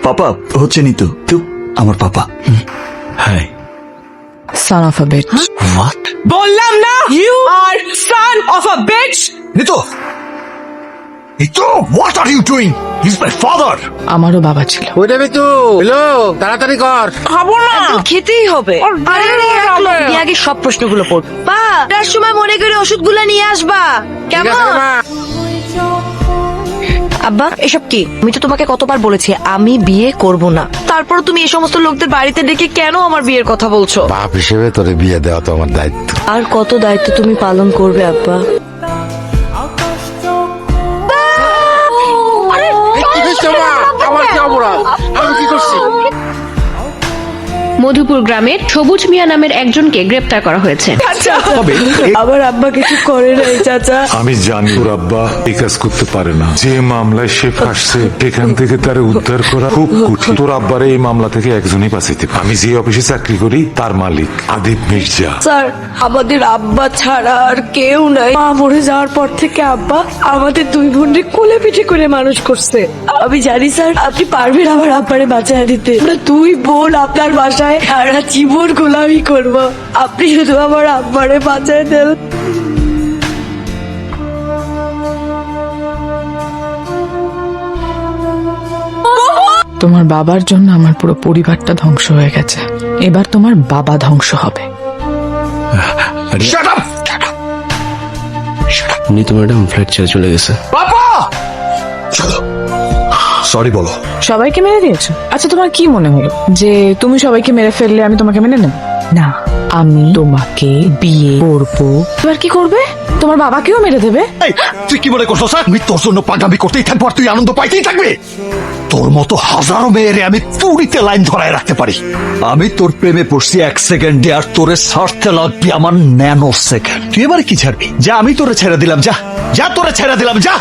পাপা হচ্ছে নি তো আমার পাপা। Hi Son of a bitch. What বললাম না you are son of a bitch. নিতো what are you doing? He is my father. আমারও বাবা ছিল। ওইটা তো হ্যালো, তাড়াতাড়ি কর। খাবো না। খেতেই হবে। আরে রাখো, তুমি আগে সব প্রশ্নগুলো পড়। পা তার সময় মনে করে ওষুধগুলো নিয়ে আসবা, ঠিক আছে কেমন? মা? আব্বা এসব কি? আমি তো তোমাকে কতবার বলেছি আমি বিয়ে করব না, তারপর তুমি এই সমস্ত লোকদের বাড়িতে ডেকে কেন আমার বিয়ের কথা বলছো? বাপ হিসেবে তোরে বিয়ে দেওয়া তো আমার দায়িত্ব। আর কত দায়িত্ব তুমি পালন করবে আব্বা? আমার কি অপরাধ? আমি কি করছি? মধুপুর গ্রামের সবুজ মিয়া নামের একজনকে গ্রেপ্তার করা হয়েছে। আবার আব্বা কিছু করে নাই চাচা। আমি জানি তোর আব্বা এই কাজ করতে পারে না। যে মামলায় সে ফাঁসছে সেখান থেকে তারে উদ্ধার করা খুব কঠিন। তোর আব্বারে এই মামলা থেকে একজনই বাঁচাইতে পারে। আমি যে অফিসে চাকরি করি তার মালিক আদিব মির্জা। স্যার আমাদের আব্বা ছাড়া আর কেউ নাই। মা মরে যাওয়ার পর থেকে আব্বা আমাদের দুই বোনকে কোলে পিঠে করে মানুষ করছে। আমি জানি স্যার আপনি পারবেন আমার আব্বারে বাঁচায় দিতে। আমরা দুই বোন আপনার বাসায় সারা জীবন গোলামি করব, আপনি শুধু আমার আব্বারে বাঁচায় দেন। তোমার বাবার জন্য আমার পুরো পরিবারটা ধ্বংস হয়ে গেছে, এবার তোমার বাবা ধ্বংস হবে। Shut up. উনি তোমার ফ্ল্যাট ছেড়ে চলে গেছে। পাপা চলো সরি বলো। সবাইকে মেরে দিয়েছো? আচ্ছা তোমার কি মনে হলো যে তুমি সবাইকে মেরে ফেললে আমি তোমাকে মেনে নেব? না, আমি তোমাকে বিয়ে করবো। এবার কি করবে? তোমার বাবাকেও মেরে দেবে? এই, তুই কি মনে করছো স্যার আমি তোর জন্য পাগামি করতেই থাকবো আর তুই আনন্দ পাইতেই থাকবে? তোর মতো হাজারো মেয়েরে আমি পুরিতে লাইন ধরায় রাখতে পারি। আমি তোর প্রেমে পড়ছি 1 সেকেন্ডে আর তোরে ছাড়তে লাগবে আমার ন্যানো সেকেন্ড। তুই এবার কি ছাড়বি? যা আমি তোরে ছেড়ে দিলাম, যা যা তোরে ছেড়ে দিলাম, যা।